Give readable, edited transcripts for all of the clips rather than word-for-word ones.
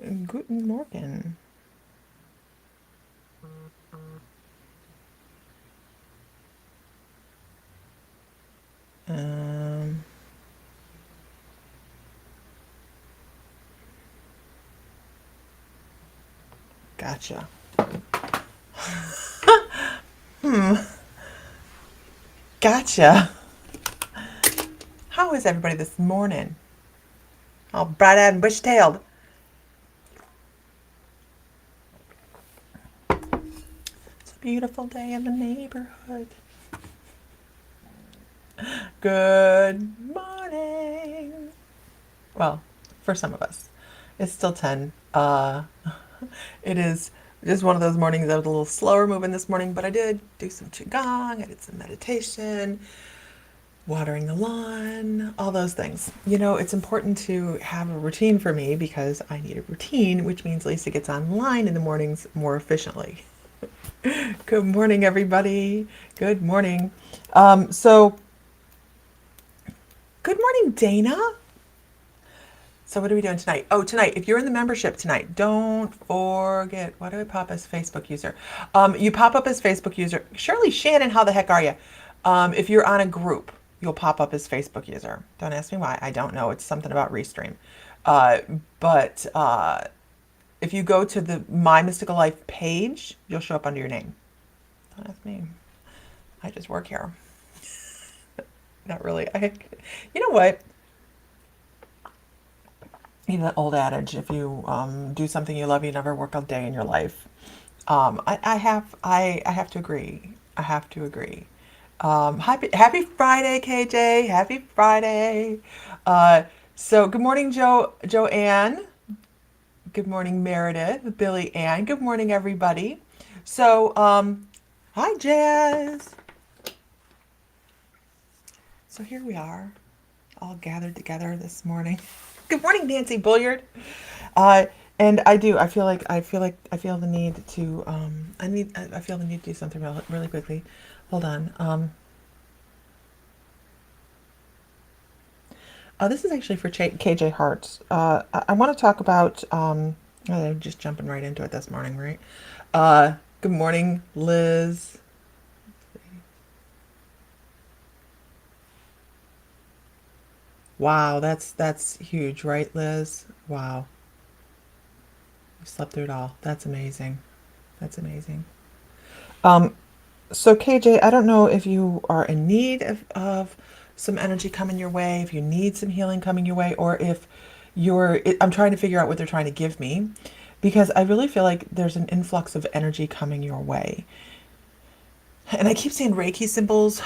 Guten Morgen. Um, gotcha. Gotcha. How is everybody this morning? All bright-eyed and bush-tailed. It's a beautiful day in the neighborhood. Good morning. Well, for some of us. It's still 10. It is just one of those mornings. I was a little slower moving this morning, but I did do some qigong, I did some meditation, watering the lawn, all those things. You know, it's important to have a routine for me because I need a routine, which means Lisa gets online in the mornings more efficiently. Good morning, everybody. Good morning. So, good morning, Dana. So what are we doing tonight? Oh, tonight, if you're in the membership tonight, don't forget, why do I pop as Facebook user? You pop up as Facebook user. Shirley Shannon, how the heck are you? If you're on a group, you'll pop up as Facebook user. Don't ask me why. I don't know. It's something about Restream. Uh, but if you go to the My Mystical Life page, you'll show up under your name. Don't ask me. I just work here. Not really. You know what? You know that old adage, if you do something you love, you never work a day in your life. I have to agree. I have to agree. Happy Friday, KJ. Happy Friday. Uh, so good morning, Joanne. Good morning, Meredith, Billy Ann. Good morning, everybody. So, hi, Jazz. So here we are, all gathered together this morning. Good morning, Nancy Bulliard. Uh, and I feel the need to I feel the need to do something really quickly. Hold on. This is actually for KJ Hearts. I want to talk about I'm just jumping right into it this morning, right? Good morning, Liz. Wow, that's huge, right, Liz? Wow, you slept through it all. That's amazing. That's amazing. Um, So KJ, I don't know if you are in need of some energy coming your way, if you need some healing coming your way, or if I'm trying to figure out what they're trying to give me because I really feel like there's an influx of energy coming your way. And I keep seeing Reiki symbols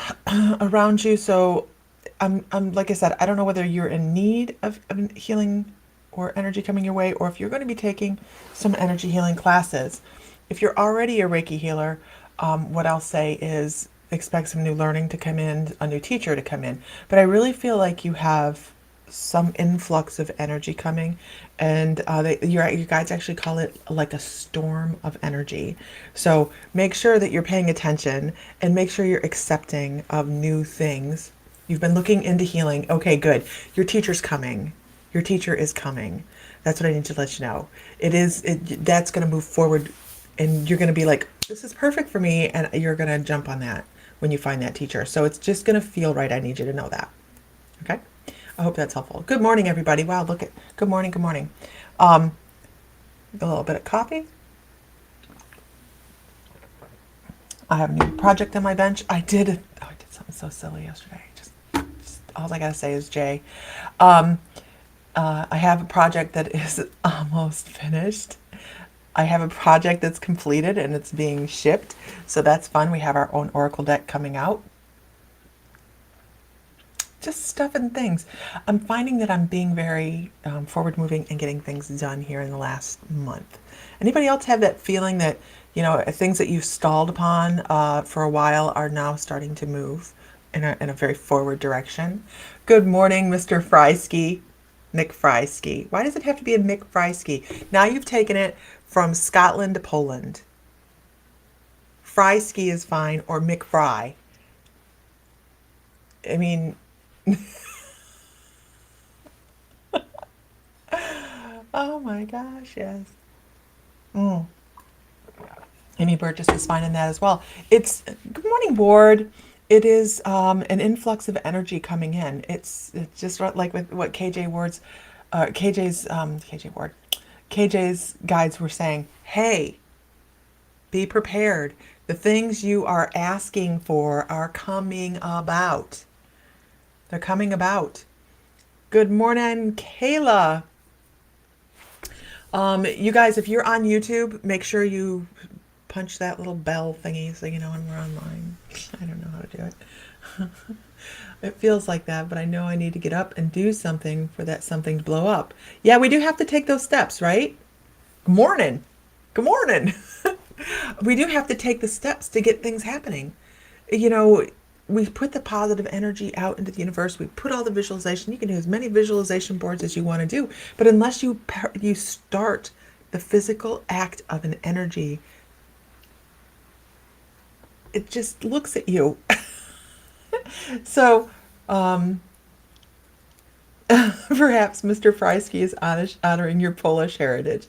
around you. So I'm like I said, I don't know whether you're in need of healing or energy coming your way, or if you're going to be taking some energy healing classes. If you're already a Reiki healer, what I'll say is expect some new learning to come in, a new teacher to come in. But I really feel like you have some influx of energy coming, and your guides actually call it like a storm of energy. So make sure that you're paying attention and make sure you're accepting of new things. You've been looking into healing. Okay, good. Your teacher's coming. Your teacher is coming. That's what I need to let you know. That's going to move forward, and you're going to be like, this is perfect for me, and you're going to jump on that when you find that teacher. So it's just going to feel right. I need you to know that. Okay? I hope that's helpful. Good morning, everybody. Wow, look at, good morning, good morning. Um, a little bit of coffee. I have a new project on my bench. I did something so silly yesterday. Just all I gotta say is Jay. Um, I have a project that is almost finished. I have a project that's completed and it's being shipped. So that's fun. We have our own Oracle deck coming out. Just stuff and things. I'm finding that I'm being very forward moving and getting things done here in the last month. Anybody else have that feeling that, you know, things that you've stalled upon for a while are now starting to move in a very forward direction? Good morning, Mr. Frysky. Mick Frysky. Why does it have to be a Mick Frysky? Now you've taken it from Scotland to Poland. Frysky is fine, or Mick Fry. I mean, Oh my gosh, yes. Mm. Amy Burgess is finding that as well. It's good morning, Ward. It is an influx of energy coming in. It's just like with what KJ Ward's, KJ's KJ Ward, KJ's guides were saying. Hey, be prepared. The things you are asking for are coming about. They're coming about. Good morning, Kayla. You guys, if you're on YouTube, make sure you punch that little bell thingy so you know when we're online. I don't know how to do it. It feels like that, but I know I need to get up and do something for that something to blow up. Yeah, we do have to take those steps, right? Good morning. Good morning. We do have to take the steps to get things happening. You know, we put the positive energy out into the universe. We put all the visualization. You can do as many visualization boards as you want to do, but unless you start the physical act of an energy, it just looks at you. So, perhaps Mr. Freisky is honoring your Polish heritage.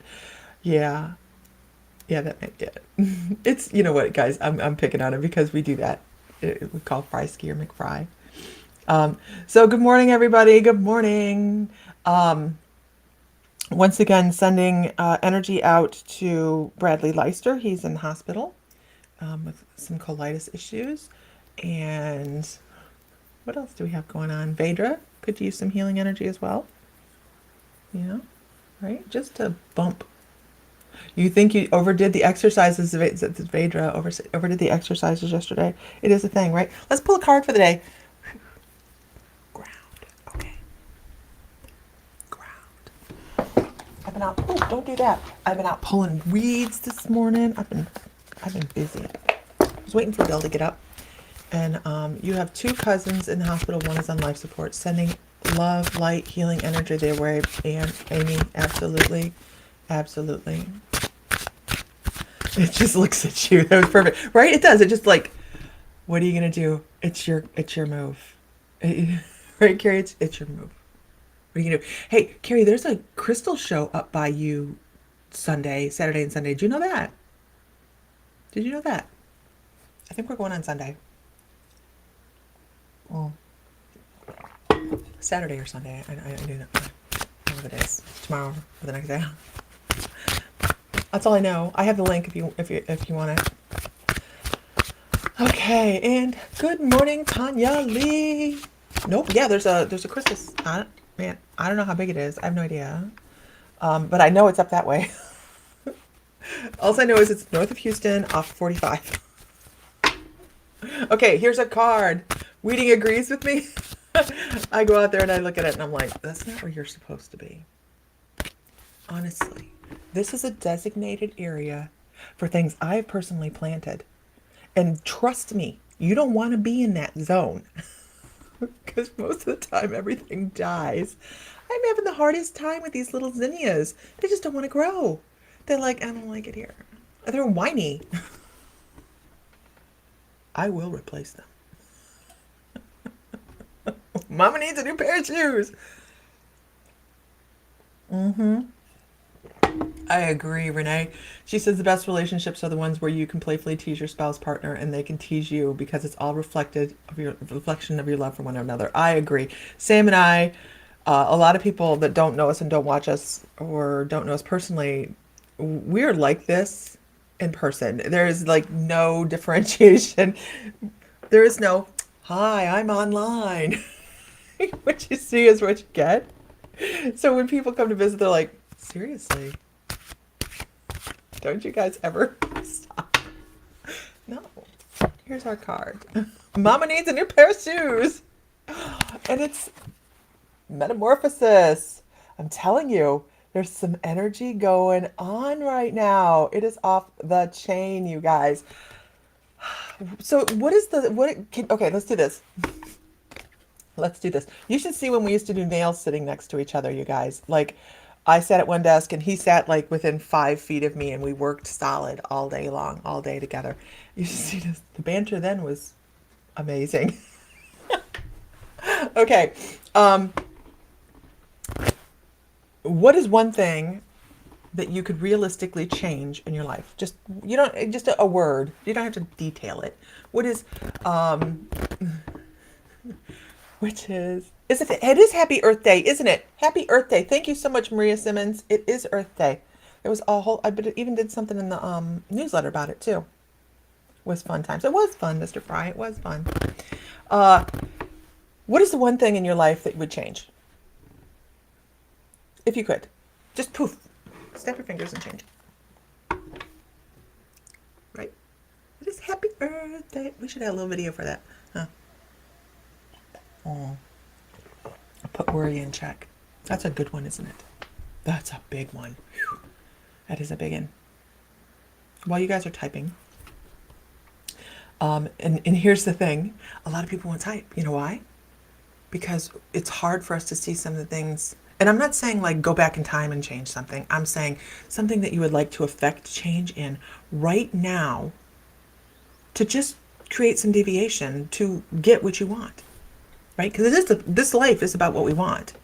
Yeah, yeah, that might get it. It's, you know what, guys, I'm picking on him because we do that. We call Freisky or McFry. So good morning, everybody. Good morning. Once again, sending energy out to Bradley Leister. He's in the hospital with some colitis issues. And what else do we have going on? Vedra could use some healing energy as well. Yeah, right? Just to bump. You think you overdid the exercises, Vedra overdid the exercises yesterday. It is a thing, right? Let's pull a card for the day. Ground. Okay. Ground. I've been out. Oh, don't do that. I've been out pulling weeds this morning. I've been busy. I was waiting for Bill to get up. And you have two cousins in the hospital. One is on life support. Sending love, light, healing energy their way. And Amy, absolutely, absolutely. It just looks at you. That was perfect, right? It does. It just like, what are you gonna do? It's your move, right, Carrie? It's your move. What are you gonna do? Hey, Carrie, there's a crystal show up by you Saturday and Sunday. Did you know that? Did you know that? I think we're going on Sunday. Well, Saturday or Sunday. I do that. One of the days. Tomorrow or the next day. That's all I know. I have the link if you want it. Okay, and good morning, Tanya Lee. Nope. Yeah, there's a Christmas. Man, I don't know how big it is. I have no idea. But I know it's up that way. All I know is it's north of Houston, off 45. Okay, here's a card. Reading agrees with me. I go out there and I look at it and I'm like, that's not where you're supposed to be. Honestly, this is a designated area for things I've personally planted. And trust me, you don't want to be in that zone. Because most of the time everything dies. I'm having the hardest time with these little zinnias. They just don't want to grow. They're like, I don't like it here. They're whiny. I will replace them. Mama needs a new pair of shoes. I agree, Renee. She says the best relationships are the ones where you can playfully tease your spouse partner and they can tease you because it's all reflection of your love for one another. I agree. Sam and I, a lot of people that don't know us and don't watch us or don't know us personally, we're like this in person. There's like no differentiation. There is no, hi, I'm online. What you see is what you get. So when people come to visit, they're like, seriously, don't you guys ever stop? No. Here's our card. Mama needs a new pair of shoes. And it's metamorphosis. I'm telling you, there's some energy going on right now. It is off the chain, you guys. So okay, let's do this. Let's do this. You should see when we used to do nails sitting next to each other, you guys. Like, I sat at one desk and he sat like within 5 feet of me and we worked solid all day long, all day together. You should see this. The banter then was amazing. Okay. What is one thing that you could realistically change in your life? Just you don't just a word. You don't have to detail it. What is which is it is Happy Earth Day, isn't it? Happy Earth Day. Thank you so much, Maria Simmons. It is Earth Day. There was a whole even did something in the newsletter about it too. It was fun times. It was fun, Mr. Fry. It was fun. Uh what is the one thing in your life that you would change? If you could. Just poof. Snap your fingers and change it. Right? It is Happy Earth Day. We should have a little video for that. Huh? Oh. Put worry in check. That's a good one, isn't it? That's a big one. Whew. That is a big one. While you guys are typing, and here's the thing, a lot of people won't type. You know why? Because it's hard for us to see some of the things. And I'm not saying like go back in time and change something. I'm saying something that you would like to affect change in right now to just create some deviation to get what you want. Right? Because this life is about what we want.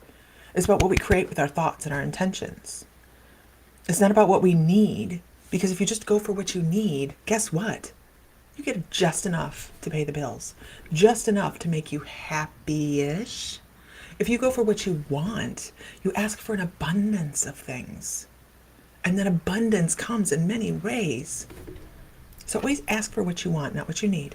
It's about what we create with our thoughts and our intentions. It's not about what we need. Because if you just go for what you need, guess what? You get just enough to pay the bills. Just enough to make you happy-ish. If you go for what you want, you ask for an abundance of things. And that abundance comes in many ways. So always ask for what you want, not what you need.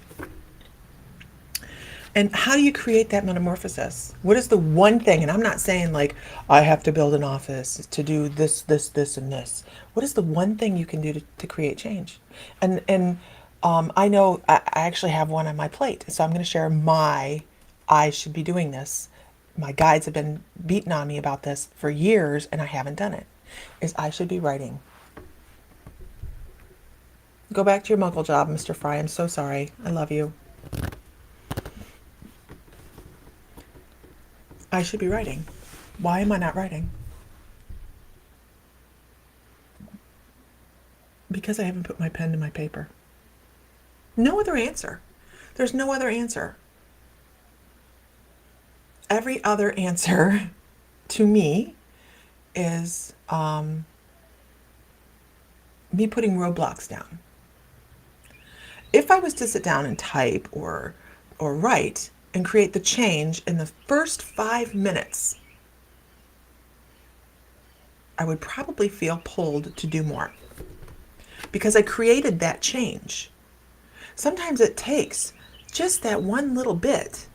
And how do you create that metamorphosis? What is the one thing? And I'm not saying like, I have to build an office to do this, this, this, and this. What is the one thing you can do to create change? And I know I actually have one on my plate. So I'm going to share I should be doing this. My guides have been beating on me about this for years, and I haven't done it. Is I should be writing. Go back to your muggle job, Mr. Fry. I'm so sorry. I love you. I should be writing. Why am I not writing? Because I haven't put my pen to my paper. No other answer. There's no other answer. Every other answer to me is me putting roadblocks down. If I was to sit down and type or write and create the change in the first 5 minutes, I would probably feel pulled to do more because I created that change. Sometimes it takes just that one little bit,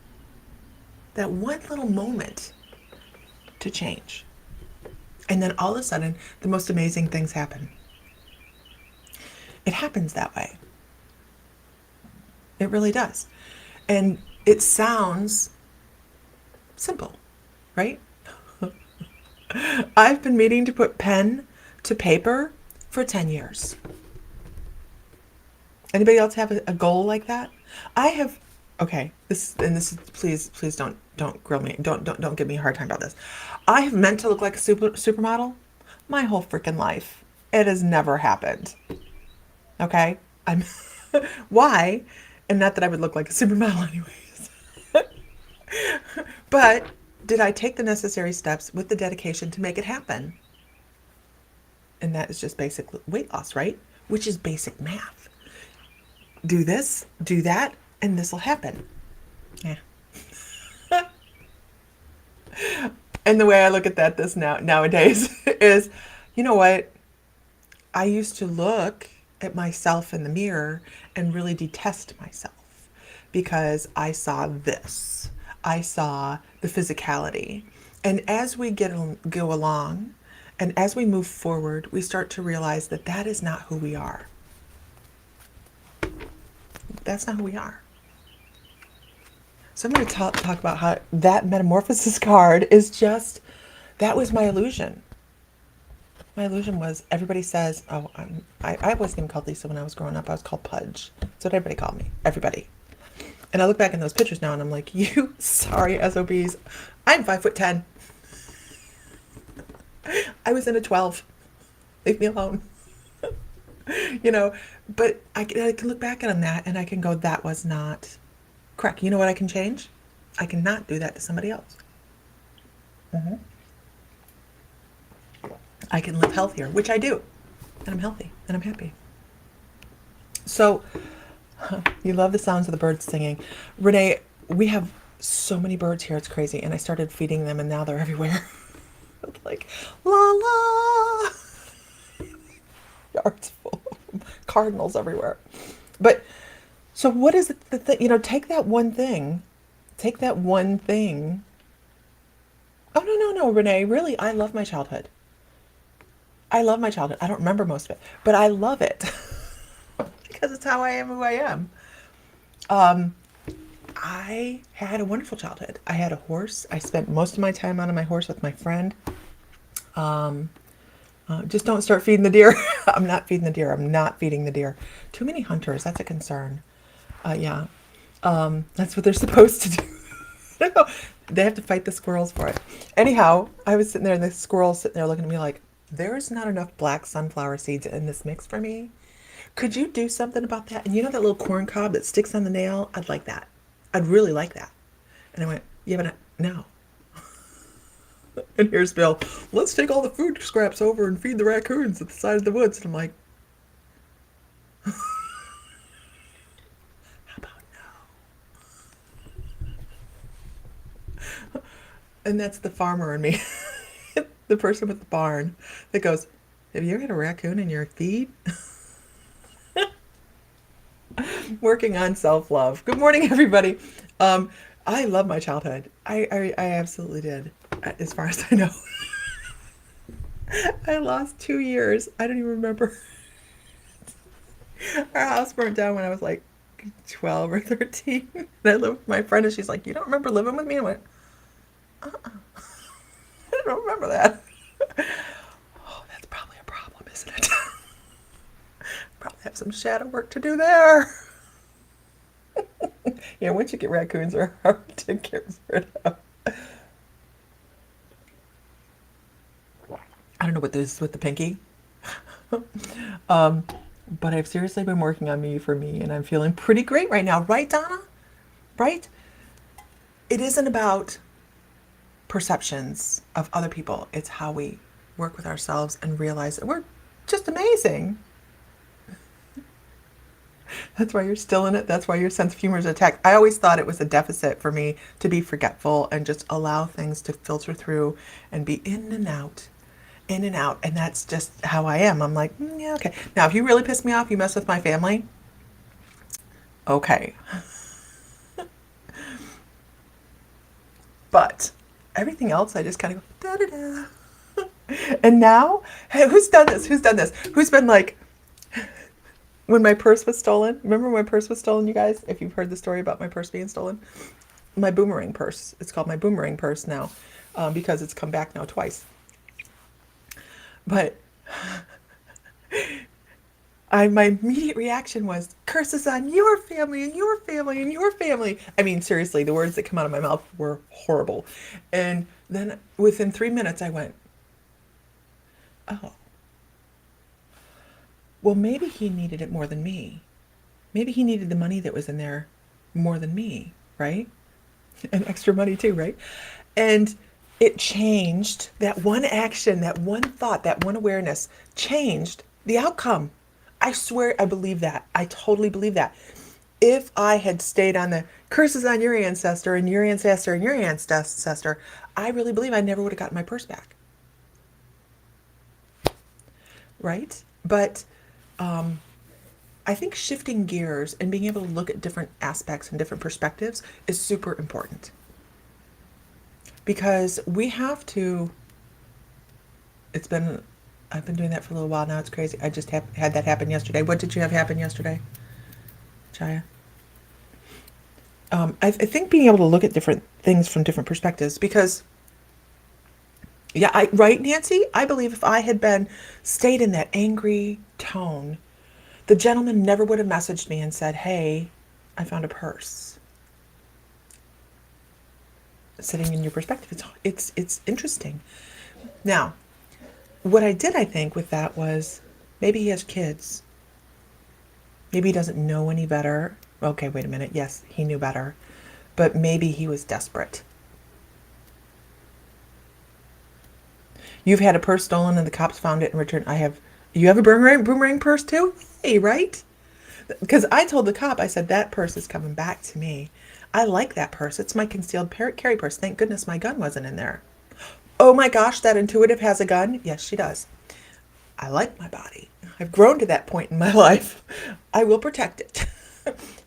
that one little moment to change. And then all of a sudden, the most amazing things happen. It happens that way. It really does. And it sounds simple, right? I've been meaning to put pen to paper for 10 years. Anybody else have a goal like that? I have. Okay, this is please don't grill me. Don't give me a hard time about this. I have meant to look like a supermodel my whole freaking life. It has never happened. Okay? I'm why? And not that I would look like a supermodel anyways. But did I take the necessary steps with the dedication to make it happen? And that is just basic weight loss, right? Which is basic math. Do this, do that, and this will happen. Yeah. And the way I look at that nowadays is, you know what? I used to look at myself in the mirror and really detest myself because I saw this. I saw the physicality. And as we go along and as we move forward, we start to realize that that is not who we are. That's not who we are. So I'm going to talk about how that metamorphosis card is just, that was my illusion. My illusion was everybody says, oh, I wasn't even called Lisa when I was growing up. I was called Pudge. That's what everybody called me. Everybody. And I look back in those pictures now and I'm like, you sorry SOBs. I'm 5'10". I was in a 12. Leave me alone. You know, but I can look back on that and I can go, that was not correct. You know what I can change? I cannot do that to somebody else. I can live healthier, which I do. And I'm healthy and I'm happy. So, you love the sounds of the birds singing. Renee, we have so many birds here, it's crazy. And I started feeding them and now they're everywhere. Like, la la. Yards full of them. Cardinals everywhere. But, so what is it, the thing? Take that one thing. Take that one thing. Oh, no, no, no, Renee. Really, I love my childhood. I love my childhood. I don't remember most of it, but I love it because it's how I am who I am. Um, I had a wonderful childhood. I had a horse. I spent most of my time on my horse with my friend. Um, just don't start feeding the deer. I'm not feeding the deer. I'm not feeding the deer. Too many hunters. That's a concern. Yeah. That's what they're supposed to do. They have to fight the squirrels for it. Anyhow, I was sitting there and the squirrel's sitting there looking at me like, there's not enough black sunflower seeds in this mix for me. Could you do something about that? And you know that little corn cob that sticks on the nail? I'd like that. I'd really like that. And I went, yeah, but no. And here's Bill. Let's take all the food scraps over and feed the raccoons at the side of the woods. And I'm like, how about no? And that's the farmer in me. The person with the barn that goes, have you ever had a raccoon in your feed? Working on self-love. Good morning, everybody. I love my childhood. I absolutely did, as far as I know. I lost 2 years. I don't even remember. Our house burnt down when I was like 12 or 13. And I lived with my friend and she's like, you don't remember living with me? I went, uh-uh. I don't remember that. Oh, that's probably a problem, isn't it? Probably have some shadow work to do there. Yeah, once you get raccoons, they're hard to get rid of. I don't know what this is with the pinky. But I've seriously been working on me for me, and I'm feeling pretty great right now. Right, Donna? Right? It isn't about perceptions of other people. It's how we work with ourselves and realize that we're just amazing. That's why you're still in it. That's why your sense of humor is attacked. I always thought it was a deficit for me to be forgetful and just allow things to filter through and be in and out, in and out. And that's just how I am. I'm like, yeah, okay. Now, if you really piss me off, you mess with my family. Okay. But everything else, I just kind of go, da da da. And now, hey, who's done this? Who's done this? Who's been like, when my purse was stolen, remember when my purse was stolen, you guys? If you've heard the story about my purse being stolen, my boomerang purse. It's called my boomerang purse now because it's come back now twice. But my immediate reaction was, curses on your family and your family and your family. I mean, seriously, the words that come out of my mouth were horrible. And then within 3 minutes, I went, oh, well, maybe he needed it more than me. Maybe he needed the money that was in there more than me, right? And extra money too, right? And it changed. That one action, that one thought, that one awareness changed the outcome. I swear I believe that. I totally believe that. If I had stayed on the curses on your ancestor and your ancestor and your ancestor, I really believe I never would have gotten my purse back. Right? But I think shifting gears and being able to look at different aspects and different perspectives is super important. Because we have to, I've been doing that for a little while now. It's crazy. I just had that happen yesterday. What did you have happen yesterday, Chaya? I think being able to look at different things from different perspectives because, yeah, right, Nancy? I believe if I had stayed in that angry tone, the gentleman never would have messaged me and said, hey, I found a purse. Sitting in your perspective, it's interesting. Now, what I did, I think, with that was maybe he has kids. Maybe he doesn't know any better. Okay, wait a minute. Yes, he knew better. But maybe he was desperate. You've had a purse stolen and the cops found it and returned. You have a boomerang purse too? Hey, right? Because I told the cop, I said, that purse is coming back to me. I like that purse. It's my concealed carry purse. Thank goodness my gun wasn't in there. Oh my gosh, that intuitive has a gun? Yes, she does. I like my body. I've grown to that point in my life. I will protect it.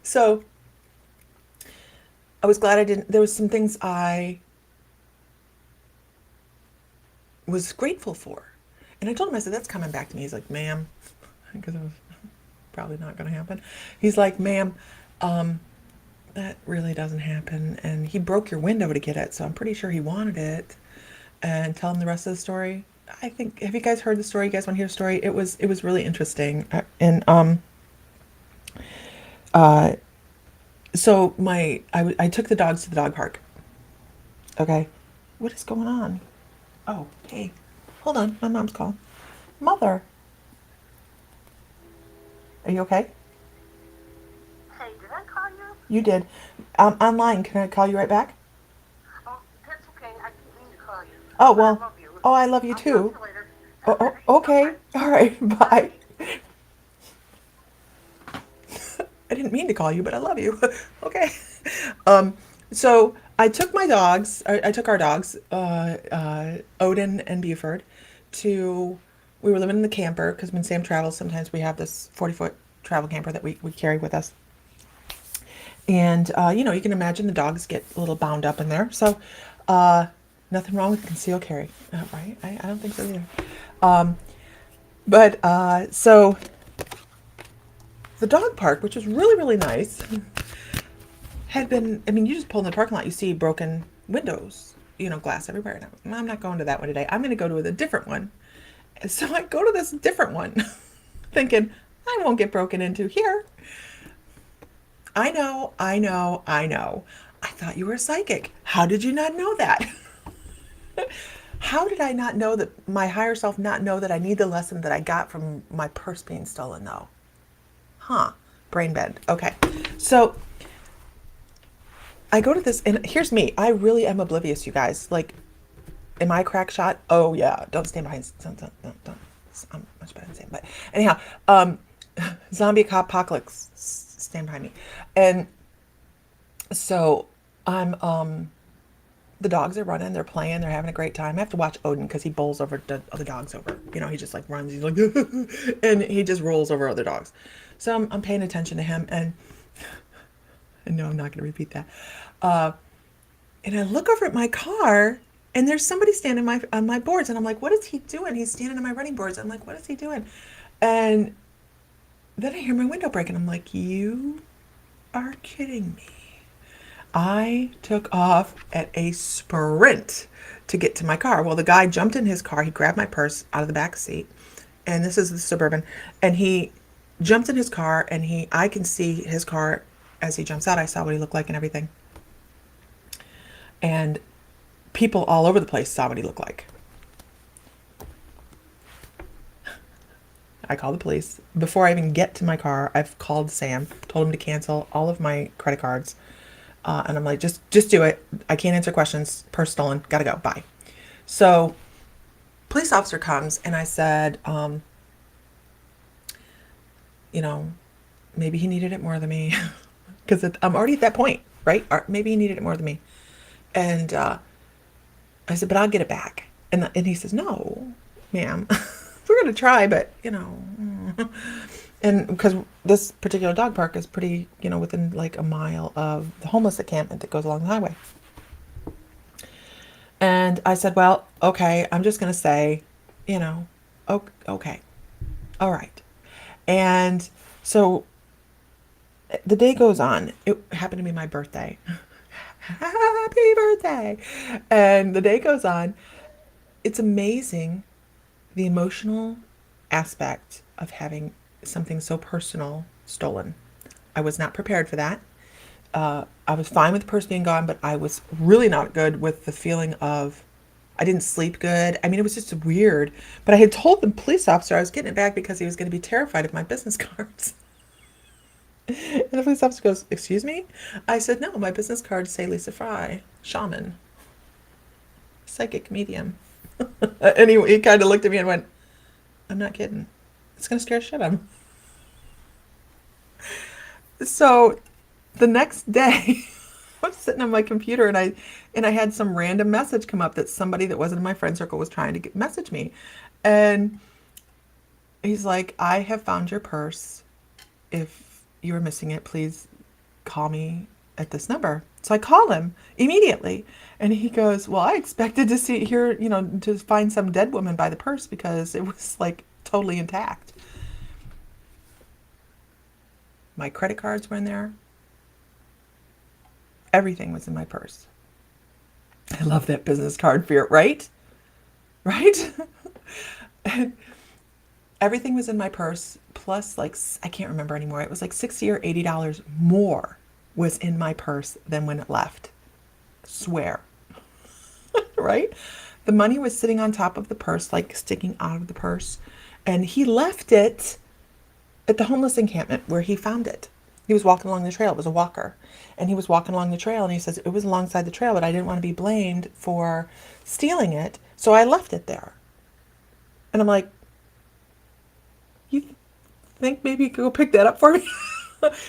So I was glad I didn't. There was some things I was grateful for. And I told him, I said, that's coming back to me. He's like, ma'am, because it was probably not going to happen. He's like, ma'am, that really doesn't happen. And he broke your window to get it, so I'm pretty sure he wanted it. And tell him the rest of the story. I think, have you guys heard the story? You guys want to hear the story? It was really interesting. And so I took the dogs to the dog park. Okay, what is going on? Oh, hey, hold on, my mom's calling. Mother, are you okay? Hey, did I call you? You did. Online. Can I call you right back? Oh, that's okay. I didn't mean to call you, Oh but I well. love you. Oh, I love you I'll talk too. to you later. Oh, Bye okay. bye. All right. Bye. Bye. I didn't mean to call you, but I love you. Okay. Um, so I took my dogs. I took our dogs, Odin and Buford, to. We were living in the camper because when Sam travels, sometimes we have this 40-foot travel camper that we carry with us. And you can imagine the dogs get a little bound up in there. So uh, nothing wrong with concealed carry, right? I don't think so either. Um, but the dog park, which was really, really nice, had been, I mean, you just pull in the parking lot, you see broken windows, glass everywhere. And I'm not going to that one today. I'm going to go to a different one. And so I go to this different one, thinking, I won't get broken into here. I know, I know, I know. I thought you were a psychic. How did you not know that? How did I not know that my higher self not know that I need the lesson that I got from my purse being stolen though? Huh. Brain bend. Okay. So I go to this, and here's me. I really am oblivious, you guys. Like, am I a crack shot? Oh yeah. Don't stand behind. Don't. I'm much better than Sam. But anyhow, zombie apocalypse. Stand behind me. And so I'm the dogs are running, they're playing, they're having a great time. I have to watch Odin because he bowls over the other dogs over. He just like runs, he's like, and he just rolls over other dogs. So I'm paying attention to him, and no, I'm not going to repeat that. Uh, and I look over at my car, and there's somebody standing on my boards, and I'm like, what is he doing? He's standing on my running boards. I'm like, what is he doing? And then I hear my window break, and I'm like, you are kidding me. I took off at a sprint to get to my car. Well, the guy jumped in his car. He grabbed my purse out of the back seat, and this is the Suburban. And he jumped in his car, and I can see his car as he jumps out. I saw what he looked like and everything. And people all over the place saw what he looked like. I called the police. Before I even get to my car, I've called Sam, told him to cancel all of my credit cards. And I'm like, just do it. I can't answer questions. Purse stolen. Gotta go. Bye. So, police officer comes, and I said, maybe he needed it more than me, because I'm already at that point, right? Or maybe he needed it more than me. And I said, but I'll get it back. And he says, no, ma'am, we're gonna try, but And because this particular dog park is pretty, within like a mile of the homeless encampment that goes along the highway. And I said, well, okay, I'm just going to say, okay, all right. And so the day goes on. It happened to be my birthday. Happy birthday. And the day goes on. It's amazing the emotional aspect of having something so personal stolen. I was not prepared for that. I was fine with the purse being gone, but I was really not good with the feeling of I didn't sleep good. I mean, it was just weird. But I had told the police officer I was getting it back because he was going to be terrified of my business cards. And the police officer goes, excuse me? I said, no, my business cards say Lisa Fry, shaman, psychic medium. And he kind of looked at me and went, I'm not kidding. It's going to scare shit out of him. So the next day, I'm sitting on my computer and I had some random message come up that somebody that wasn't in my friend circle was trying to message me. And he's like, I have found your purse. If you were missing it, please call me at this number. So I call him immediately. And he goes, well, I expected to see here, to find some dead woman by the purse because it was like totally intact. My credit cards were in there. Everything was in my purse. I love that business card fear, right? Right? And everything was in my purse, plus like, I can't remember anymore. It was like $60 or $80 more was in my purse than when it left. Swear. Right? The money was sitting on top of the purse, like sticking out of the purse. And he left it at the homeless encampment where he found it. He was walking along the trail. It was a walker. And he was walking along the trail and he says, it was alongside the trail, but I didn't want to be blamed for stealing it. So I left it there. And I'm like, you think maybe you could go pick that up for me?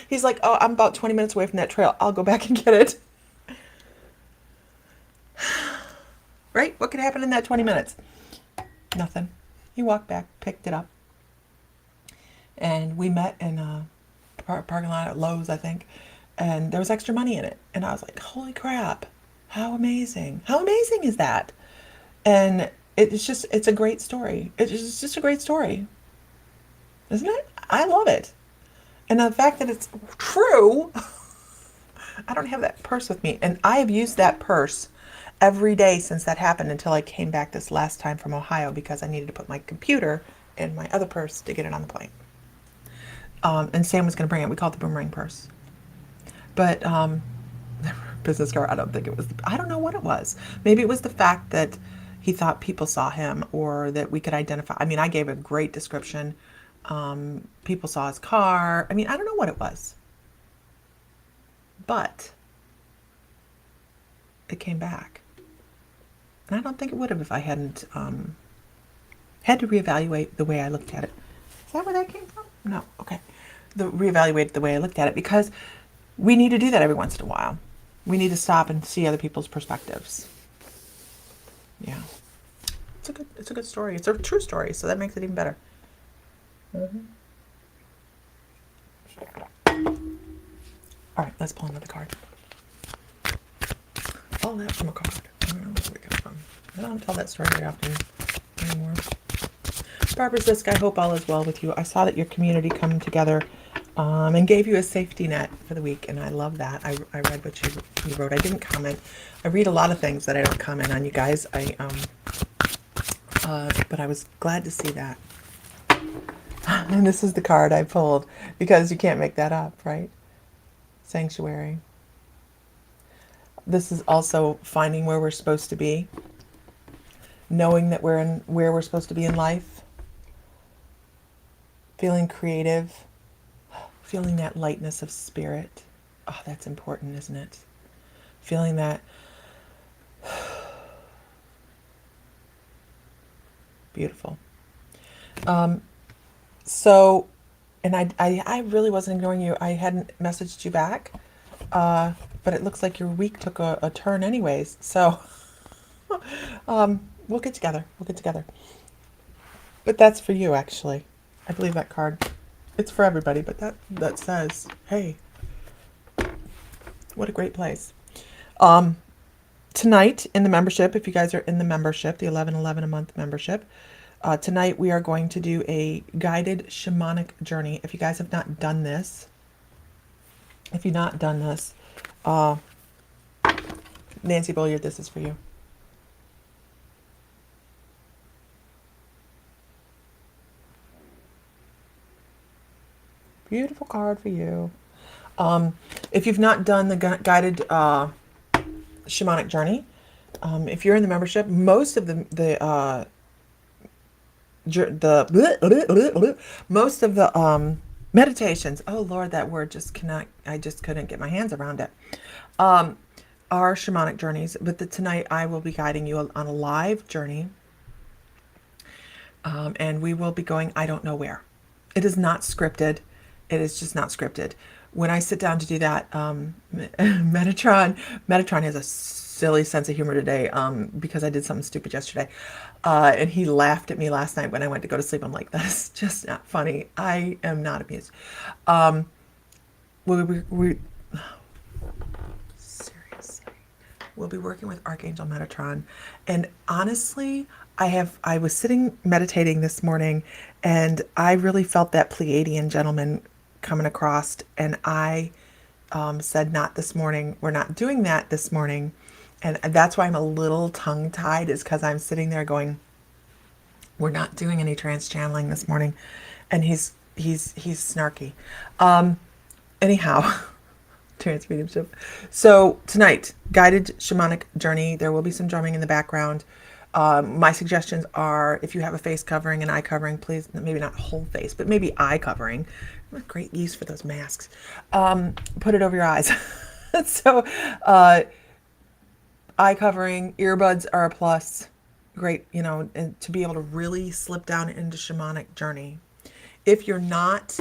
He's like, oh, I'm about 20 minutes away from that trail. I'll go back and get it. Right? What could happen in that 20 minutes? Nothing. He walked back, picked it up. And we met in a parking lot at Lowe's, I think. And there was extra money in it. And I was like, holy crap. How amazing. How amazing is that? And it's a great story. It's just a great story. Isn't it? I love it. And the fact that it's true, I don't have that purse with me. And I have used that purse every day since that happened until I came back this last time from Ohio because I needed to put my computer in my other purse to get it on the plane. And Sam was going to bring it. We called it the boomerang purse. But business card, I don't think it was. I don't know what it was. Maybe it was the fact that he thought people saw him or that we could identify. I mean, I gave a great description. People saw his car. I mean, I don't know what it was. But it came back. And I don't think it would have if I hadn't had to reevaluate the way I looked at it. Is that where that came from? No. Okay. Reevaluate the way I looked at it because we need to do that every once in a while. We need to stop and see other people's perspectives. Yeah. It's a good story. It's a true story, so that makes it even better. Mm-hmm. All right, let's pull another card. All that from a card. I don't know where we come from. I don't tell that story very often anymore. Barbara Zisk, I hope all is well with you. I saw that your community come together and gave you a safety net for the week, and I love that. I read what you wrote. I didn't comment. I read a lot of things that I don't comment on, you guys. But I was glad to see that. And this is the card I pulled because you can't make that up, right? Sanctuary. This is also finding where we're supposed to be, knowing that we're in where we're supposed to be in life, feeling creative, feeling that lightness of spirit. Oh, that's important, isn't it? Feeling that. Beautiful. So, and I really wasn't ignoring you. I hadn't messaged you back, but it looks like your week took a turn anyways. So, we'll get together. We'll get together. But that's for you, actually. I believe that card. It's for everybody, but that says, hey, what a great place. Tonight in the membership, if you guys are in the membership, the 1111 a month membership, tonight we are going to do a guided shamanic journey. If you guys have not done this, Nancy Bolliard, this is for you. Beautiful card for you. If you've not done the guided shamanic journey, if you're in the membership, most of the meditations, oh Lord, that word I just couldn't get my hands around it, are shamanic journeys. But tonight I will be guiding you on a live journey And we will be going, I don't know where. It is not scripted. It is just not scripted. When I sit down to do that, Metatron has a silly sense of humor today, because I did something stupid yesterday. And he laughed at me last night when I went to go to sleep. I'm like, that's just not funny. I am not amused. Um, we seriously, we'll be working with Archangel Metatron. And honestly, I was sitting meditating this morning, and I really felt that Pleiadian gentleman coming across, and I said, not this morning. We're not doing that this morning. And that's why I'm a little tongue tied, is because I'm sitting there going, we're not doing any trance channeling this morning. And he's snarky. Anyhow, trance mediumship. So tonight, guided shamanic journey. There will be some drumming in the background. My suggestions are, if you have a face covering and eye covering, please, maybe not whole face, but maybe eye covering. Great use for those masks. Put it over your eyes. So, eye covering, earbuds are a plus. Great, and to be able to really slip down into shamanic journey. If you're not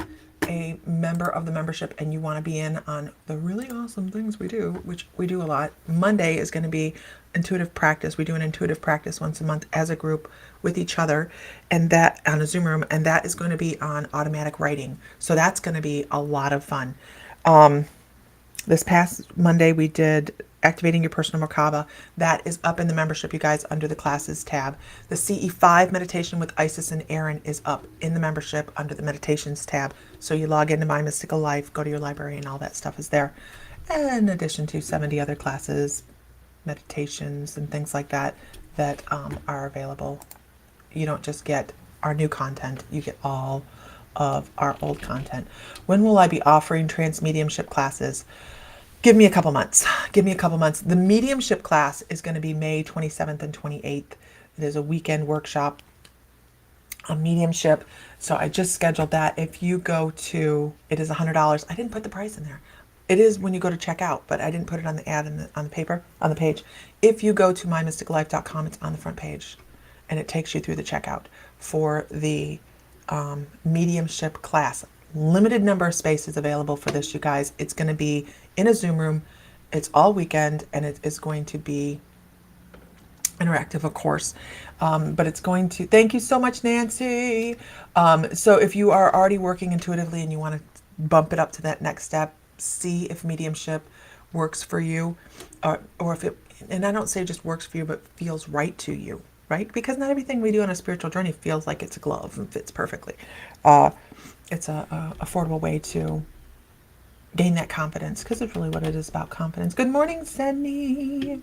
a member of the membership and you want to be in on the really awesome things we do, which we do a lot, Monday is going to be intuitive practice. We do an intuitive practice once a month as a group with each other, and that on a Zoom room, and that is going to be on automatic writing. So that's going to be a lot of fun. This past Monday, we did Activating Your Personal Merkaba. That is up in the membership, you guys, under the classes tab. The CE5 meditation with Isis and Aaron is up in the membership under the meditations tab. So you log into My Mystical Life, go to your library, and all that stuff is there. In addition to 70 other classes, meditations, and things like that that are available. You don't just get our new content, you get all of our old content. When will I be offering trance mediumship classes? Give me a couple months. Give me a couple months. The mediumship class is going to be May 27th and 28th. It is a weekend workshop on mediumship. So I just scheduled that. If you go to, it is $100. I didn't put the price in there. It is when you go to check out, but I didn't put it on the ad on the paper, on the page. If you go to mymysticallife.com, it's on the front page, and it takes you through the checkout for the mediumship class. Limited number of spaces available for this, you guys. It's going to be in a Zoom room. It's all weekend, and it is going to be interactive, of course. But it's going to, thank you so much, Nancy. So if you are already working intuitively and you want to bump it up to that next step, see if mediumship works for you, or if it, and I don't say just works for you, but feels right to you, right? Because not everything we do on a spiritual journey feels like it's a glove and fits perfectly. It's a affordable way to gain that confidence, because it's really what it is about, confidence. Good morning, Sydney.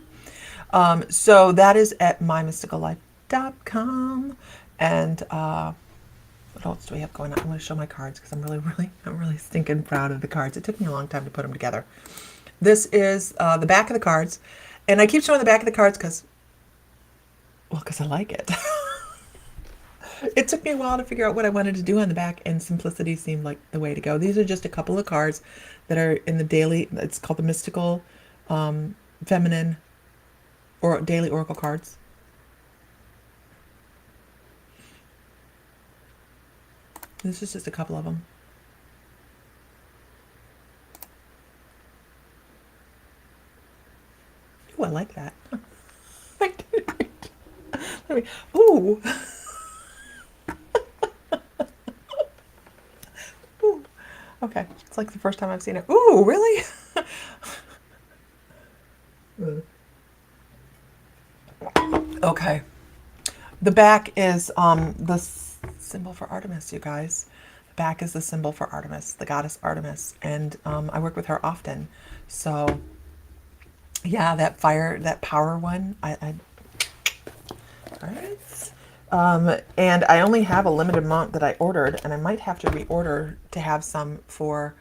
So that is at mymysticallife.com. And what else do we have going on? I'm going to show my cards because I'm really stinking proud of the cards. It took me a long time to put them together. This is the back of the cards. And I keep showing the back of the cards because I like it. It took me a while to figure out what I wanted to do on the back, and simplicity seemed like the way to go. These are just a couple of cards that are in the daily, it's called the Mystical Feminine or Daily Oracle cards. This is just a couple of them. Ooh, I like that. Ooh. Ooh. Okay, it's like the first time I've seen it. Ooh, really? Okay. The back is the symbol for Artemis, you guys. The back is the symbol for Artemis, the goddess Artemis, and I work with her often. So, yeah, that fire, that power one, all right. And I only have a limited amount that I ordered, and I might have to reorder to have some for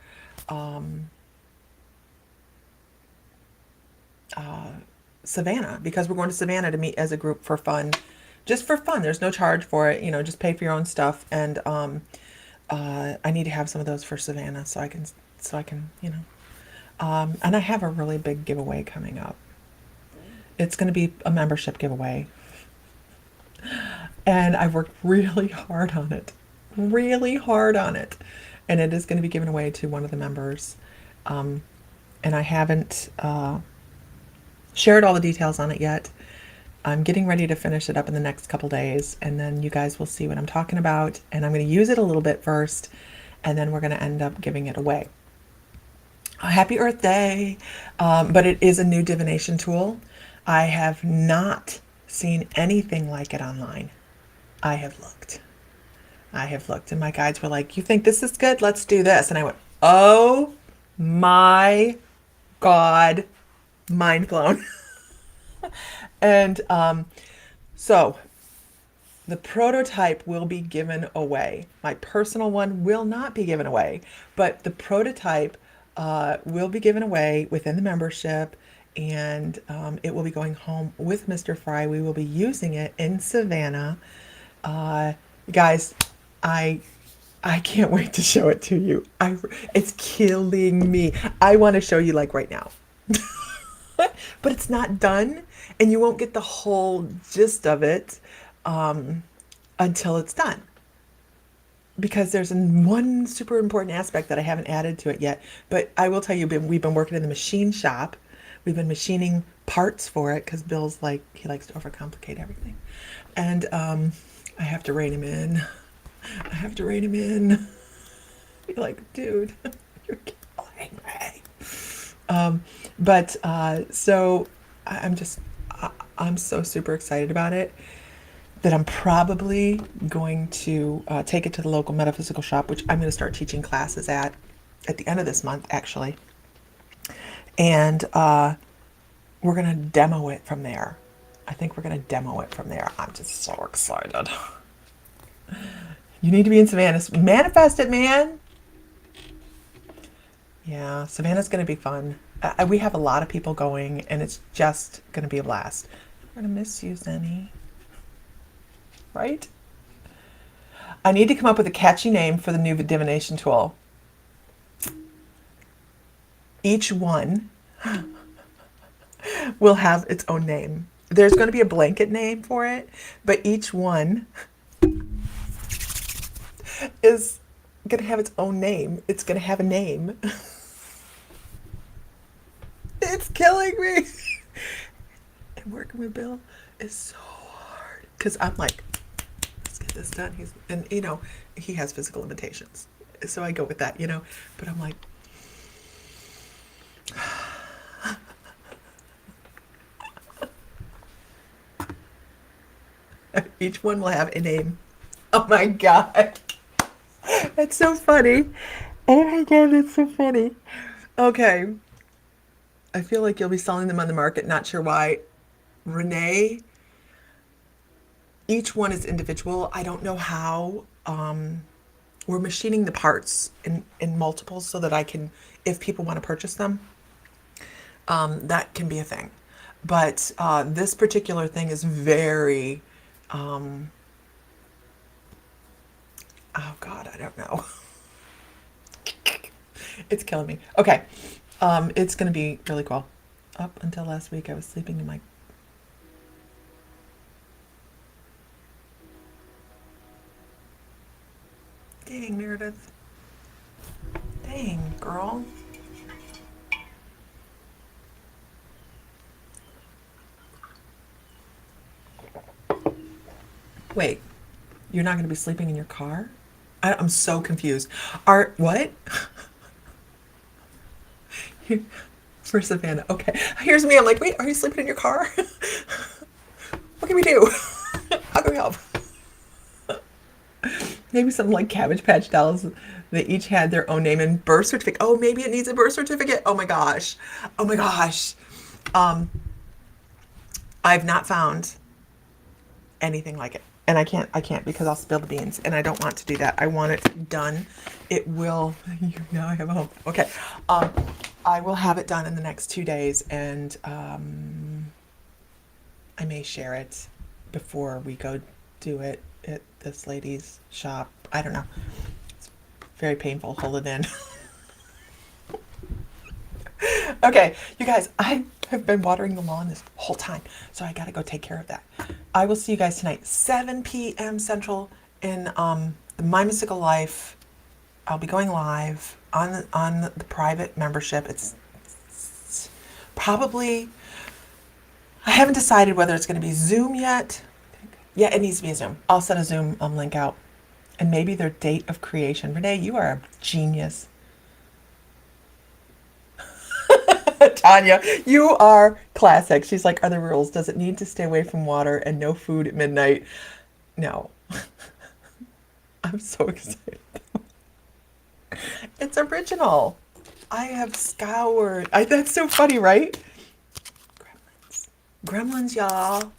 Savannah, because we're going to Savannah to meet as a group for fun, just for fun. There's no charge for it, just pay for your own stuff. And I need to have some of those for Savannah so I can, and I have a really big giveaway coming up. It's going to be a membership giveaway. And I've worked really hard on it. Really hard on it. And it is going to be given away to one of the members. And I haven't shared all the details on it yet. I'm getting ready to finish it up in the next couple days, and then you guys will see what I'm talking about. And I'm going to use it a little bit first, and then we're going to end up giving it away. Happy Earth Day! But it is a new divination tool. I have not seen anything like it online. I have looked. I have looked, and my guides were like, "You think this is good? Let's do this." And I went, "Oh my God, mind blown." And so the prototype will be given away. My personal one will not be given away, but the prototype will be given away within the membership, and it will be going home with Mr. Fry. We will be using it in Savannah. Guys, I I can't wait to show it to you. It's killing me. I want to show you like right now. But it's not done, and you won't get the whole gist of it until it's done. Because there's one super important aspect that I haven't added to it yet. But I will tell you, we've been working in the machine shop. We've been machining parts for it because Bill's like, he likes to overcomplicate everything. And I have to rein him in. I have to rein him in. You're like, dude, you're killing me. So I'm so super excited about it that I'm probably going to take it to the local metaphysical shop, which I'm going to start teaching classes at the end of this month, actually. And we're going to demo it from there. I think we're going to demo it from there. I'm just so excited. You need to be in Savannah. Manifest it, man. Yeah, Savannah's going to be fun. We have a lot of people going, and it's just going to be a blast. I'm going to miss you, Zenny. Right? I need to come up with a catchy name for the new divination tool. Each one will have its own name. There's going to be a blanket name for it, but each one is going to have its own name. It's going to have a name. It's killing me. And working with Bill is so hard because I'm like, let's get this done. He has physical limitations, so I go with that, But I'm like, each one will have a name. Oh my God. That's so funny. Oh my God, that's so funny. Okay. I feel like you'll be selling them on the market. Not sure why. Renee, each one is individual. I don't know how. We're machining the parts in multiples so that I can, if people want to purchase them, that can be a thing. But this particular thing is very, oh God, I don't know. It's killing me. Okay. It's going to be really cool. Up until last week, I was sleeping in my... Dang, Meredith. Dang, girl. Wait, you're not going to be sleeping in your car? I'm so confused. What? For Savannah. Okay. Here's me. I'm like, wait, are you sleeping in your car? What can we do? How can we help? Maybe some like Cabbage Patch dolls. They each had their own name and birth certificate. Oh, maybe it needs a birth certificate. Oh my gosh. Oh my gosh. I've not found anything like it. And I can't because I'll spill the beans, and I don't want to do that. I want it done. It will, now I have a home. Okay. I will have it done in the next 2 days, and I may share it before we go do it at this lady's shop. I don't know. It's very painful. Hold it in. Okay, you guys, I I've been watering the lawn this whole time, so I gotta go take care of that. I will see you guys tonight, 7 p.m. Central in the My Mystical Life. I'll be going live on the private membership. It's probably, I haven't decided whether it's going to be Zoom yet. Yeah, it needs to be a Zoom. I'll set a Zoom link out, and maybe their date of creation. Renee, you are a genius. Tanya, you are classic. She's like, are there rules? Does it need to stay away from water and no food at midnight? No. I'm so excited. It's original. I have scoured. That's so funny, right? Gremlins. Gremlins, y'all.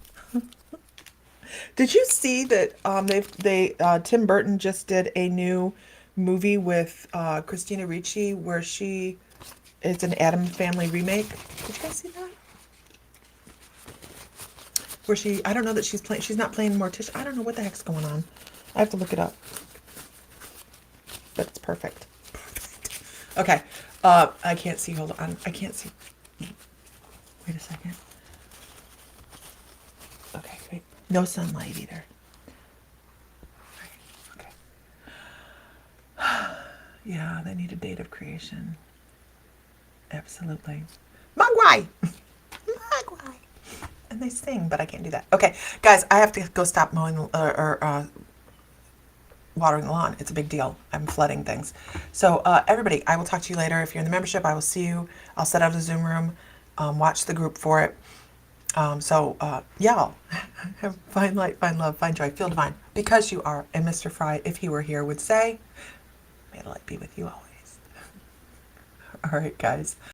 Did you see that Tim Burton just did a new movie with Christina Ricci where it's an Addams Family remake? Did you guys see that? Where I don't know that she's not playing Morticia. I don't know what the heck's going on. I have to look it up. But it's perfect. Okay. I can't see. Hold on. I can't see. Wait a second. Okay, wait. No sunlight either. Okay. Yeah, they need a date of creation. Absolutely. Mogwai! Mogwai! And they sing, but I can't do that. Okay, guys, I have to go stop mowing or watering the lawn. It's a big deal. I'm flooding things. So everybody, I will talk to you later. If you're in the membership, I will see you. I'll set up a Zoom room. Watch the group for it. Y'all, find light, find love, find joy, feel divine. Because you are. And Mr. Fry, if he were here, would say, may the light be with you always. All right, guys.